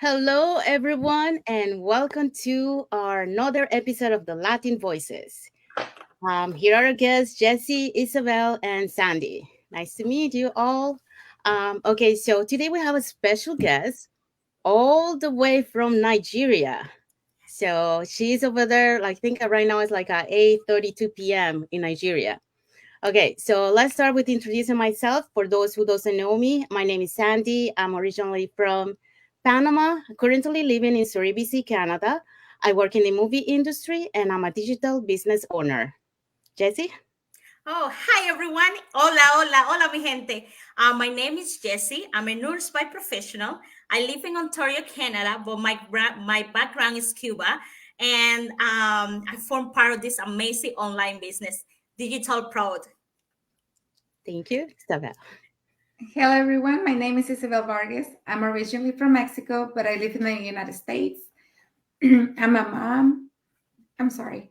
Hello, everyone, and welcome to our another episode of the Latin Voices. Here are our guests, Jesse, Isabel, and Sandy. Nice to meet you all. Okay, so today we have a special guest all the way from Nigeria. So she's over there. Like, I think right now it's like 8:32 p.m. in Nigeria. Okay, so let's start with introducing myself. For those who doesn't know me, my name is Sandy. I'm originally from Panama, currently living in Surrey, BC, Canada. I work in the movie industry and I'm a digital business owner. Jesse? Oh, hi everyone. Hola, hola, hola, mi gente. My name is Jessie. I'm a nurse by professional. I live in Ontario, Canada, but my background is Cuba. And I form part of this amazing online business, Digital Proud. Thank you. Isabel. Hello, everyone. My name is Isabel Vargas. I'm originally from Mexico, but I live in the United States. I'm a mom. I'm sorry.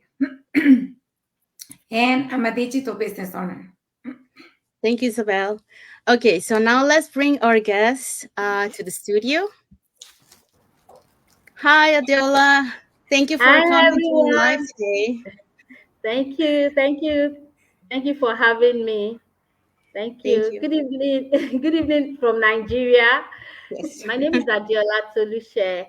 And I'm a digital business owner. Thank you, Isabel. Okay, so now let's bring our guests to the studio. Hi, Adiola. Thank you for Hi coming to live everyone. today. Thank you. Thank you. Thank you for having me. Thank Thank you. you. Good evening. Good evening from Nigeria. Yes. My name is Adiola Tolushe.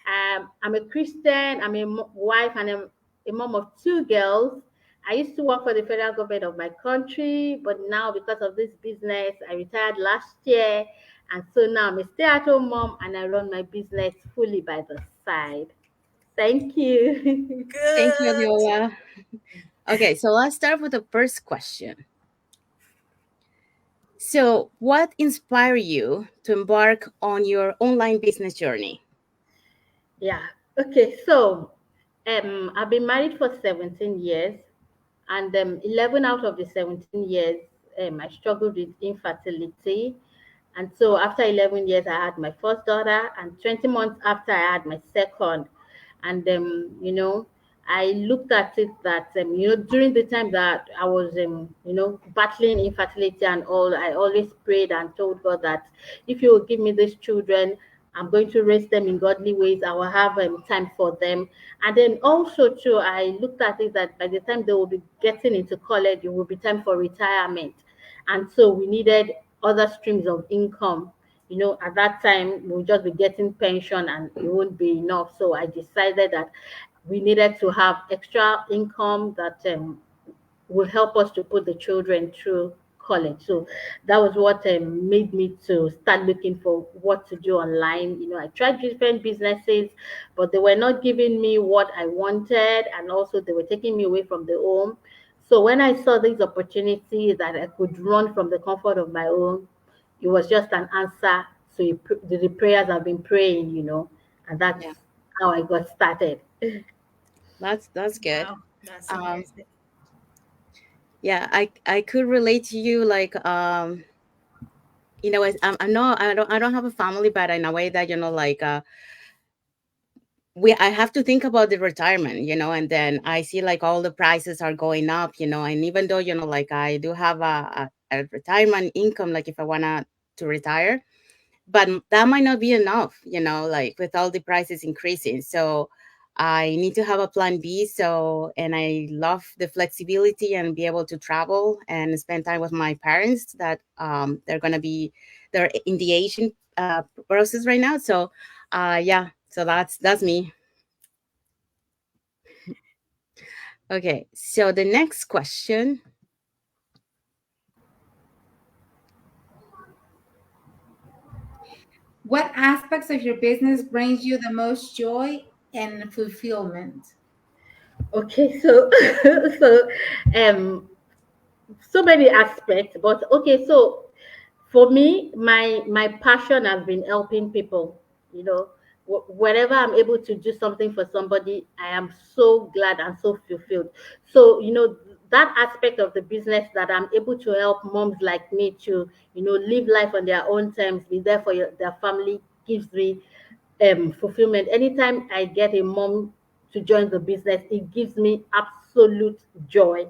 I'm a Christian. I'm a wife and I'm a mom of two girls. I used to work for the federal government of my country, but now because of this business, I retired last year. And so now I'm a stay-at-home mom and I run my business fully by the side. Thank you. Thank you, Good. Adiola. Okay, so let's start with the first question. So, what inspired you to embark on your online business journey? Yeah. Okay. So, I've been married for 17 years, and 11 out of the 17 years, I struggled with infertility. And so, after 11 years, I had my first daughter, and 20 months after, I had my second. And I looked at it that during the time that I was battling infertility and all, I always prayed and told God that if you will give me these children, I'm going to raise them in godly ways. I will have time for them. And then also too, I looked at it that by the time they will be getting into college, it will be time for retirement. And so we needed other streams of income. At that time we'll just be getting pension and it won't be enough. So I decided that we needed to have extra income that will help us to put the children through college. So that was what made me to start looking for what to do online. I tried different businesses, but they were not giving me what I wanted, and also they were taking me away from the home. So when I saw this opportunity that I could run from the comfort of my home, it was just an answer to the prayers I've been praying, and that's Yeah, how I got started. that's good. Wow, that's Um, amazing. yeah, I could relate to you. Like, I'm not, I don't have a family, but in a way that like, I have to think about the retirement, and then I see like all the prices are going up, and even though like I do have a retirement income, like if I wanna to retire, but that might not be enough, like with all the prices increasing. So I need to have a plan B. So, and I love the flexibility and be able to travel and spend time with my parents that they're in the aging process right now. So yeah, so that's me. Okay, so the next question. What aspects of your business brings you the most joy and fulfillment? Okay, so so um so many aspects, but okay, so for me, my passion has been helping people. you know Whenever I'm able to do something for somebody, I am so glad and so fulfilled. So that aspect of the business, that I'm able to help moms like me to live life on their own terms, be there for their family, gives me fulfillment. Anytime I get a mom to join the business, it gives me absolute joy.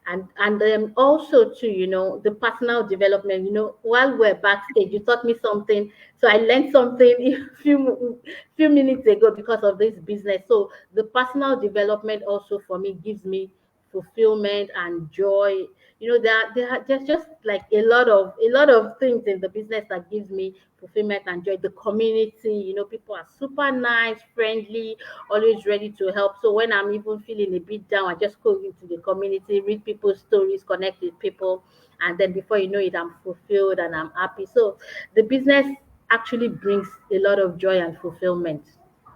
And then also too, the personal development. While we're backstage, you taught me something, so I learned something few minutes ago because of this business. So the personal development also for me gives me fulfillment and joy. There's just like a lot of things in the business that gives me fulfillment and joy. The community, people are super nice, friendly, always ready to help. So when I'm even feeling a bit down, I just go into the community, read people's stories, connect with people, and then before you know it, I'm fulfilled and I'm happy. So the business actually brings a lot of joy and fulfillment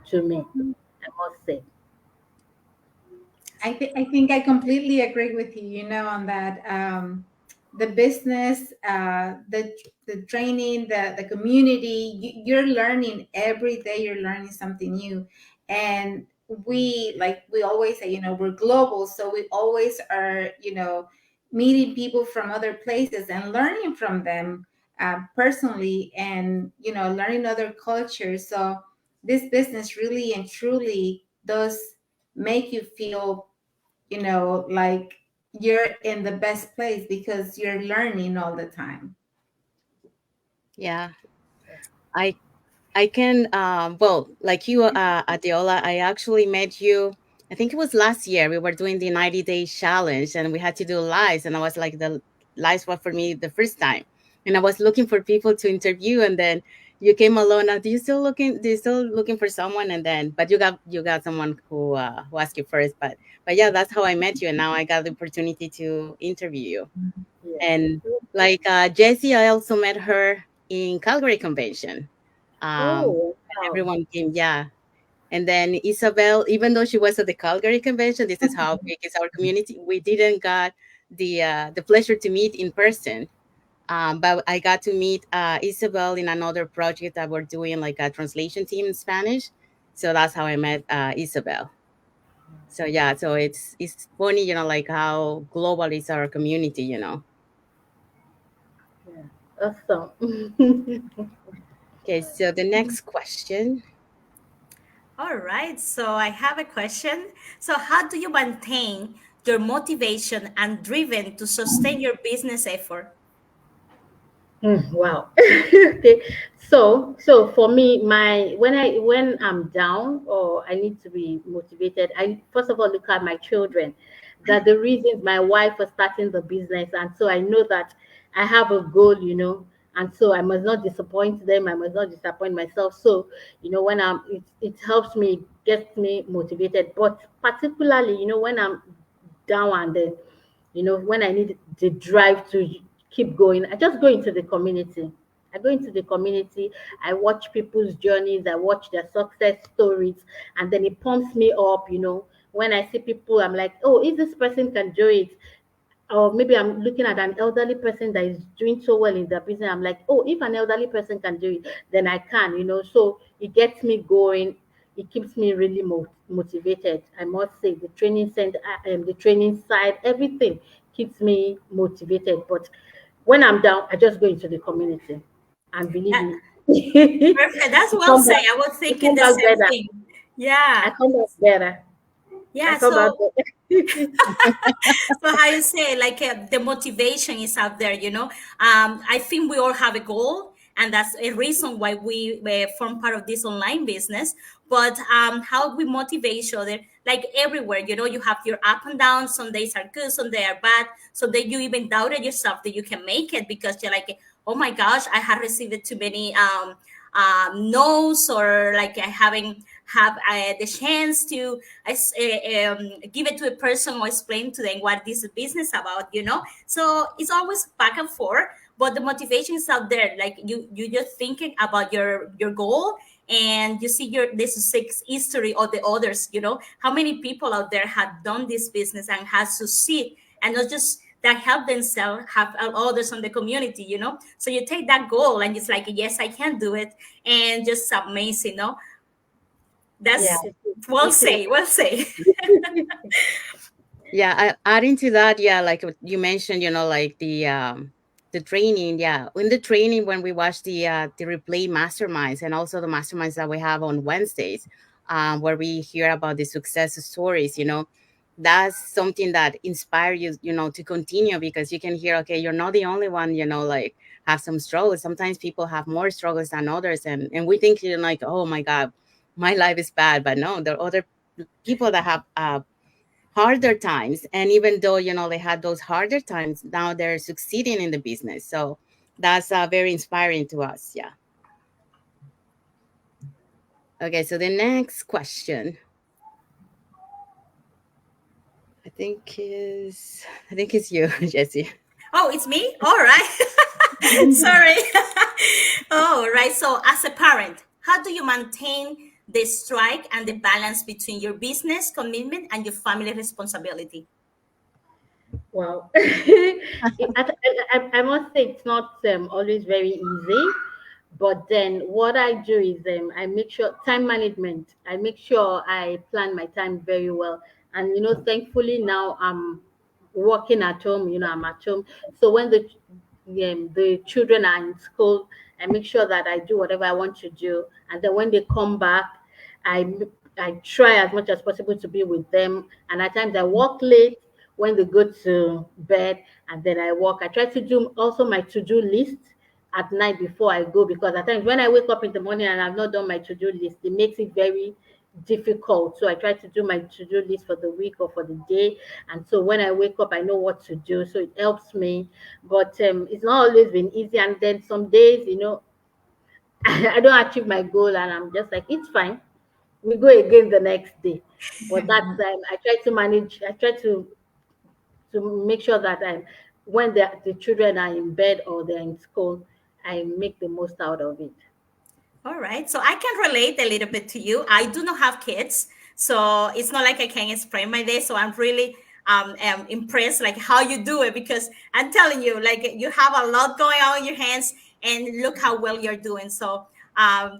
to me, I must say. I think I completely agree with you, on that. The business, the training, the community, you're learning every day. You're learning something new, and we always say, we're global, so we always are, meeting people from other places and learning from them personally, and learning other cultures. So this business really and truly does make you feel, like you're in the best place because you're learning all the time. Yeah, I I can, well, like you, Adiola, I actually met you, I think it was last year. We were doing the 90-day challenge and we had to do lives. And I was like, the lives were for me the first time. And I was looking for people to interview. And then you came along. Now, do you still looking for someone? And then, but you got someone who asked you first. But yeah, that's how I met you. And now I got the opportunity to interview you. Yeah. And like Jessie, I also met her in Calgary Convention. Oh, wow. Everyone came, yeah. And then Isabel, even though she was at the Calgary Convention, this is how big is our community. We didn't got the pleasure to meet in person. But I got to meet Isabel in another project that we're doing, like a translation team in Spanish. So that's how I met Isabel. So yeah, so it's funny, like how global is our community. Yeah. Awesome. Okay, so the next question. All right, so I have a question. So, how do you maintain your motivation and driven to sustain your business effort? Wow. Okay. So for me, my when I'm down or I need to be motivated, I first of all look at my children. That the reasons my wife was starting the business, and so I know that I have a goal, and so I must not disappoint them. I must not disappoint myself. So when it helps me, gets me motivated. But particularly, when I'm down and then when I need the drive to keep going, I just go into the community. I go into the community, I watch people's journeys, I watch their success stories, and then it pumps me up. When I see people, I'm like, oh, if this person can do it, or maybe I'm looking at an elderly person that is doing so well in their business. I'm like, oh, if an elderly person can do it, then I can. So it gets me going. It keeps me really motivated. I must say, the training center, the training side, everything keeps me motivated. But when I'm down, I just go into the community, and believe That, me, perfect. That's I well come said. back. I was I thinking come the back same better. thing. Yeah. I come back better. I Yeah. come back So, better. so how you say, like the motivation is out there, I think we all have a goal, and that's a reason why we form part of this online business. But how we motivate each other, like everywhere, you have your up and down. Some days are good, some days are bad. So then you even doubted yourself that you can make it, because you're like, oh my gosh, I have received too many no's, or like I haven't have the chance to give it to a person or explain to them what this business about. So it's always back and forth, but the motivation is out there. Like you just thinking about your goal, and you see this six history of the others. How many people out there have done this business and has succeed, and not just that help themselves, have others on the community. So you take that goal and it's like, yes, I can do it, and just amazing. Yeah, That's well it is. say, well say. Yeah, adding to that, yeah, like what you mentioned, like the training, yeah. In the training when we watch the replay masterminds and also the masterminds that we have on Wednesdays, where we hear about the success stories, that's something that inspire you, to continue, because you can hear, okay, you're not the only one, like have some struggles. Sometimes people have more struggles than others, and we think, like, oh my God, my life is bad. But no, there are other people that have harder times, and even though they had those harder times, now they're succeeding in the business. So that's very inspiring to us. Yeah. Okay, so the next question, I think it's you, Jesse. Oh, it's me? All right. Sorry. All right. So, as a parent, how do you maintain the strike and the balance between your business commitment and your family responsibility? Wow. I must say it's not always very easy, but then what I do is I make sure time management. I make sure I plan my time very well, and thankfully now I'm working at home. I'm at home, so when the children are in school, I make sure that I do whatever I want to do, and then when they come back, I I try as much as possible to be with them, and at times I work late when they go to bed, and then I work. I try to do also my to-do list at night before I go, because at times when I wake up in the morning and I've not done my to-do list, it makes it very difficult. So I try to do my to-do list for the week or for the day, and so when I wake up I know what to do, so it helps me. But it's not always been easy, and then some days I don't achieve my goal and I'm just like, it's fine, we go again the next day. But that's I try to manage. I try to make sure that when the children are in bed or they're in school, I make the most out of it. All right. So I can relate a little bit to you. I do not have kids, so it's not like I can explain my day. So I'm really impressed like how you do it, because I'm telling you, like you have a lot going on in your hands, and look how well you're doing. So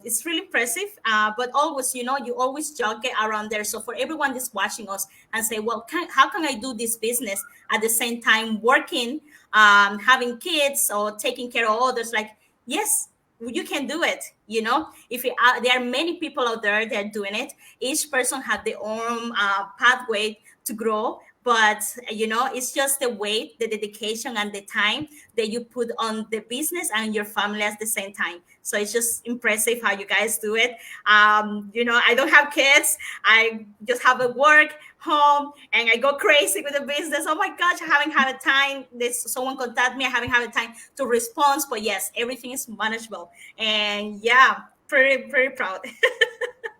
it's really impressive. But always, you always jog it around there. So for everyone that's watching us and say, well, how can I do this business at the same time working, having kids or taking care of others? Like, yes, you can do it. If there are many people out there that are doing it, each person had their own pathway to grow, but it's just the way, the dedication and the time that you put on the business and your family at the same time. So it's just impressive how you guys do it. I don't have kids. I just have a work home and I go crazy with the business. Oh my gosh, I haven't had a time. This someone contact me, I haven't had a time to respond. But yes, everything is manageable. And yeah, pretty proud.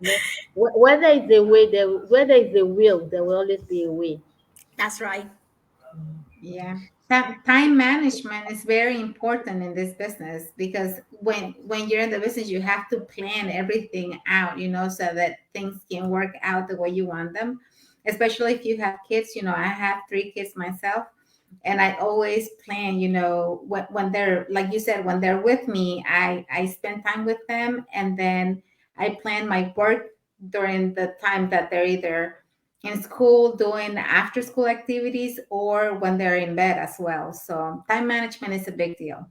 Yeah. Whether it's a way, whether it's a will, there will always be a way. That's right. Yeah. Time management is very important in this business, because when you're in the business you have to plan everything out, so that things can work out the way you want them. Especially if you have kids, I have 3 kids myself, and I always plan, when they're, like you said, when they're with me, I spend time with them, and then I plan my work during the time that they're either in school doing after school activities or when they're in bed as well. So time management is a big deal.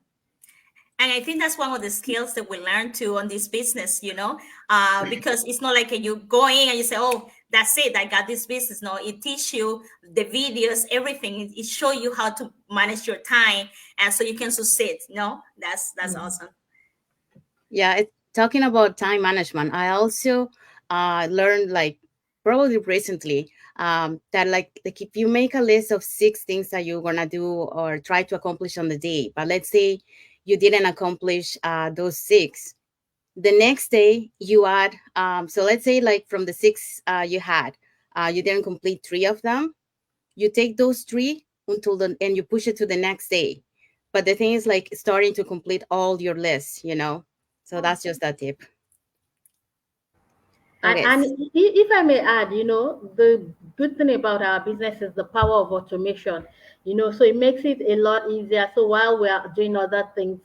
And I think that's one of the skills that we learn too on this business, because it's not like you go in and you say, oh, that's it, I got this business. No, it teach you the videos, everything. It show you how to manage your time, and so you can succeed. That's Mhm. awesome. Yeah, talking about time management, I also learned, like, probably recently, that like if you make a list of 6 things that you're gonna do or try to accomplish on the day, but let's say you didn't accomplish those 6, the next day you add, so let's say, like, from the 6 you had, you didn't complete 3 of them. You take those 3 and you push it to the next day. But the thing is, like, starting to complete all your lists, so that's just a tip. And, Okay. and if I may add, the good thing about our business is the power of automation, so it makes it a lot easier. So while we are doing other things,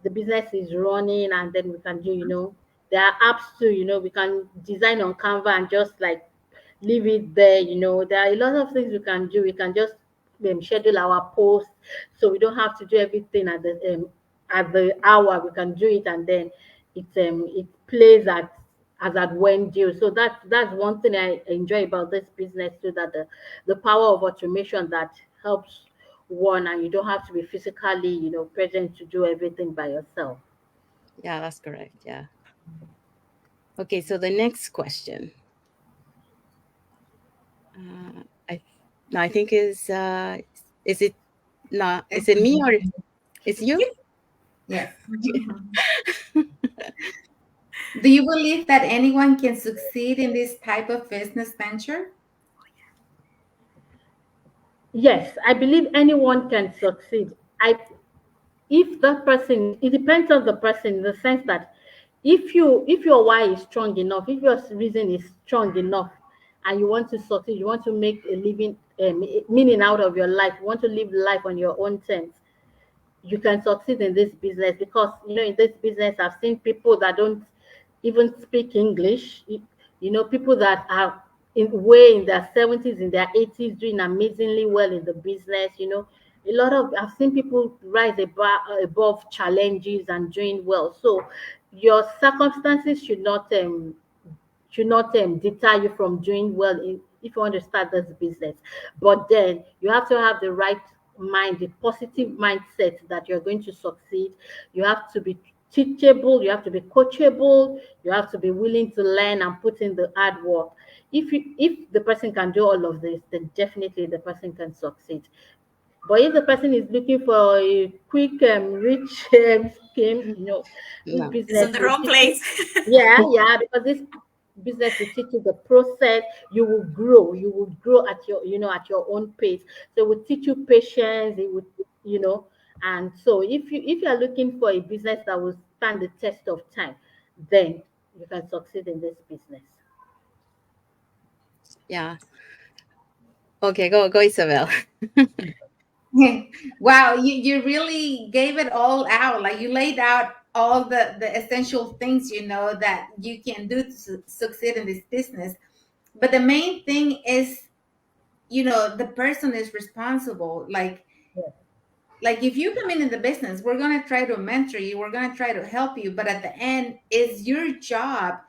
the business is running, and then we can do, there are apps too, we can design on Canva and just like leave it there, there are a lot of things we can do. We can just schedule our posts, so we don't have to do everything at the hour. We can do it, and then it plays at as at when due. So that's one thing I enjoy about this business too, that the power of automation that helps one, and you don't have to be physically, present to do everything by yourself. Yeah, that's correct. Yeah. Okay, so the next question. I no, I think is it not is it me or is you? Yes. Do you believe that anyone can succeed in this type of business venture? Yes, I believe anyone can succeed. I If that person, it depends on the person in the sense that if your why is strong enough, if your reason is strong enough, and you want to succeed, you want to make a living, meaning out of your life, you want to live life on your own terms, you can succeed in this business. Because in this business I've seen people that don't even speak English. People that are in their 70s, in their 80s, doing amazingly well in the business. A lot of I've seen people rise above challenges and doing well. So your circumstances should not deter you from doing well if you want to start this business. But then you have to have the right mind, the positive mindset that you're going to succeed. You have to be teachable, you have to be coachable, you have to be willing to learn and put in the hard work. If the person can do all of this, then definitely the person can succeed. But if the person is looking for a quick, rich scheme, this No. It's business in the will wrong teach you. place. Yeah, yeah, because this business will teach you the process. You will grow. You will grow at your own pace. So it will teach you patience. It would, and so if you are looking for a business that will stand the test of time, then you can succeed in this business. Yeah. Okay, go Isabel. Wow, you really gave it all out. Like you laid out all the essential things that you can do to succeed in this business. But the main thing is, the person is responsible. Yes. Like if you come in the business, we're going to try to mentor you, we're going to try to help you, but at the end it's your job.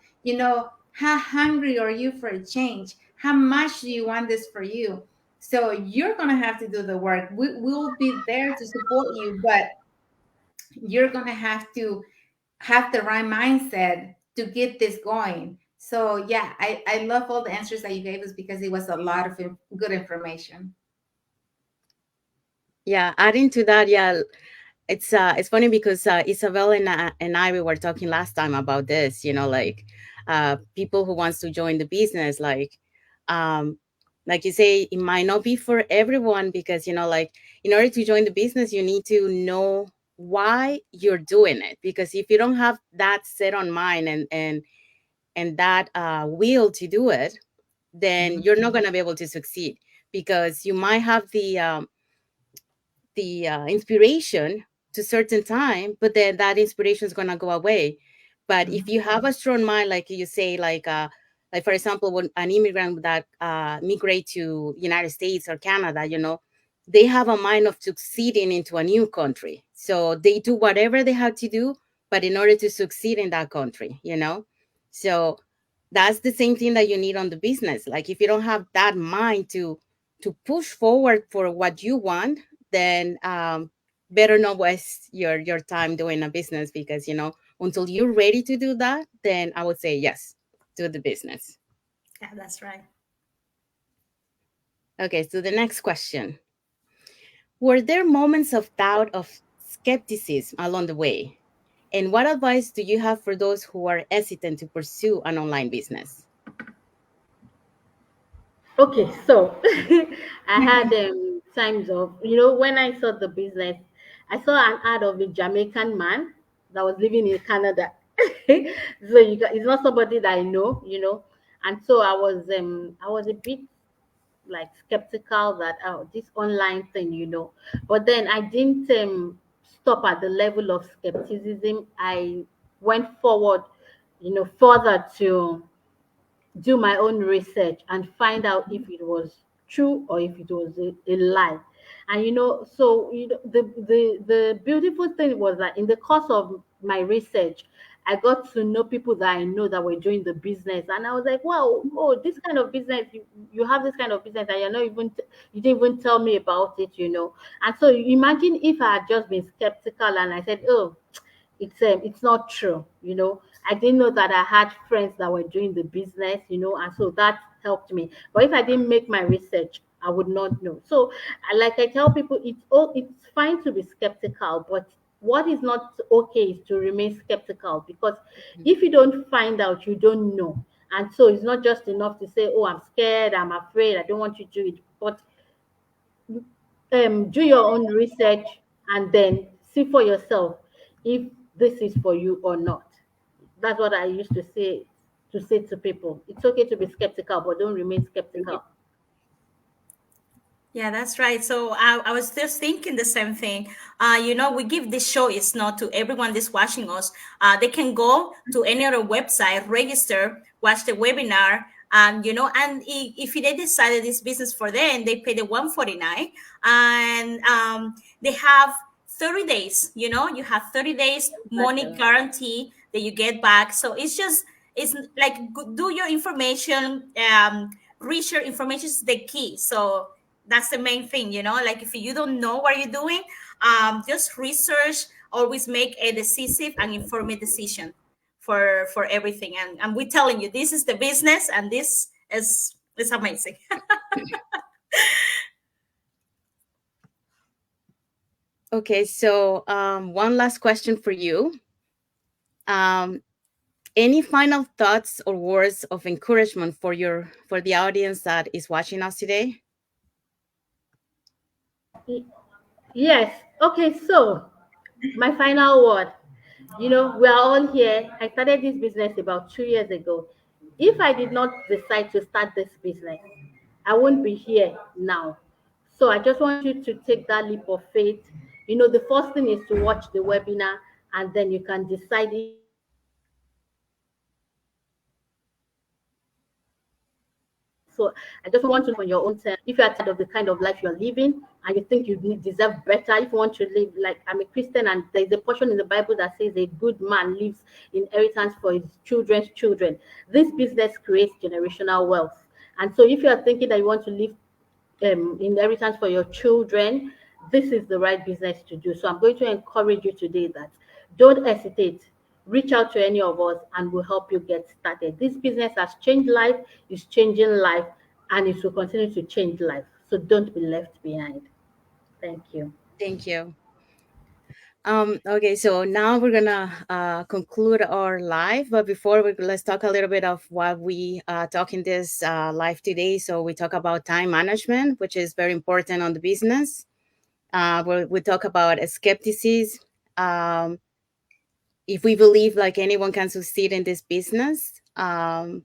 How hungry are you for a change? How much do you want this for you? So you're going to have to do the work. We'll be there to support you, but you're going to have the right mindset to get this going. So yeah, I love all the answers that you gave us because it was a lot of good information. Yeah, adding to that, yeah, it's funny because Isabel and I we were talking last time about this. Like people who wants to join the business, um, like you say, it might not be for everyone because like in order to join the business, you need to know why you're doing it. Because if you don't have that set on mind and that will to do it, then Mhm. you're not gonna be able to succeed because you might have the inspiration to certain time, but then that inspiration is gonna go away. But if Mhm. you have a strong mind, like you say, like for example, when an immigrant that migrate to United States or Canada, they have a mind of succeeding into a new country, so they do whatever they have to do, but in order to succeed in that country, so that's the same thing that you need on the business. Like if you don't have that mind to push forward for what you want, then better not waste your time doing a business because until you're ready to do that, then I would say yes, do the business. Yeah, that's right. Okay, so the next question: were there moments of doubt, of skepticism along the way, and what advice do you have for those who are hesitant to pursue an online business? Okay, so I had times of, when I saw the business, I saw an ad of a Jamaican man that was living in Canada. So it's not somebody that I know, and so I was a bit like skeptical that, oh, this online thing. But then I didn't stop at the level of skepticism. I went forward, further to do my own research and find out if it was true or if it was a lie. And so the beautiful thing was that in the course of my research, I got to know people that I know that were doing the business, and I was like, wow, oh, this kind of business, you have this kind of business, and you're not even you didn't even tell me about it, you know. And so imagine if I had just been skeptical and I said, oh, it's not true, you know. I didn't know that I had friends that were doing the business, you know, and so that helped me. But if I didn't make my research, I would not know. So, like I tell people, it's fine to be skeptical, but what is not okay is to remain skeptical, because if you don't find out, you don't know. And so it's not just enough to say, oh, I'm scared, I'm afraid, I don't want to do it. But do your own research and then see for yourself if this is for you or not. That's what I used to say to people. It's okay to be skeptical, but don't remain skeptical. Yeah, that's right. So I was just thinking the same thing. We give this show is not to everyone that's watching us. They can go to any other website, register, watch the webinar, and if they decided this business for them, they pay the 149, and they have 30 days. You have 30 days money Exactly. guarantee that you get back. So it's like do your information. Research information is the key. So that's the main thing, like if you don't know what you're doing, just research, always make a decisive and informed decision for everything, and we're telling you this is the business, and this is amazing. Okay, so one last question for you. Any final thoughts or words of encouragement for the audience that is watching us today? Yes. Okay. So my final word. You know, we are all here. I started this business about 2 years ago. If I did not decide to start this business, I won't be here now. So I just want you to take that leap of faith. You know, the first thing is to watch the webinar, and then you can decide if you want to start your own business. So I just want to know on your own terms. If you are tired of the kind of life you're living and you think deserve better, if you want to live like I'm a Christian, and there's a portion in the Bible that says a good man leaves inheritance for his children's children. This business creates generational wealth. And so if you are thinking that you want to leave inheritance for your children, this is the right business to do. So I'm going to encourage you today that don't hesitate. Reach out to any of us and we'll help you get started. This business has changed life, is changing life, and it will continue to change life. So don't be left behind. Thank you. Thank you. Okay, so now we're gonna conclude our live, but before let's talk a little bit of what we talk in this live today. So we talk about time management, which is very important on the business. We talk about skepticism. If we believe like anyone can succeed in this business, and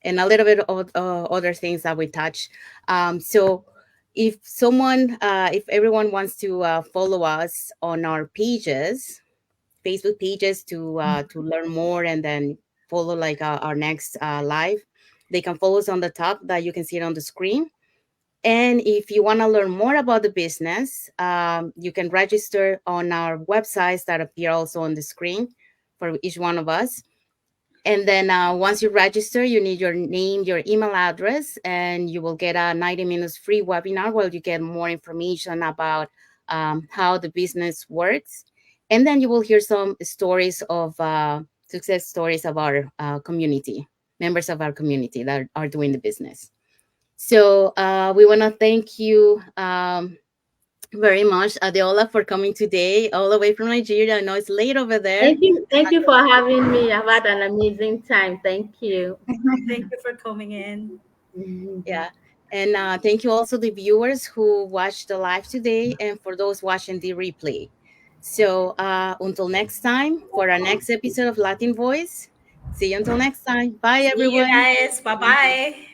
a little bit of other things that we touch. So if everyone wants to follow us on our pages, Facebook pages, to learn more and then follow like our next live, they can follow us on the top that you can see it on the screen. And if you want to learn more about the business, you can register on our websites that appear also on the screen for each one of us. And then once you register, you need your name, your email address, and you will get a 90 minutes free webinar where you get more information about how the business works. And then you will hear some stories of success stories of our community, members of our community that are doing the business. So we want to thank you very much, Adeola, for coming today all the way from Nigeria. I know it's late over there. Thank you. Thank you for having me. I've had an amazing time. Thank you. Thank you for coming in. Yeah. And thank you also the viewers who watched the live today and for those watching the replay. So until next time, for our next episode of Latin Voice, see you until next time. Bye, See you everyone. guys. Bye bye.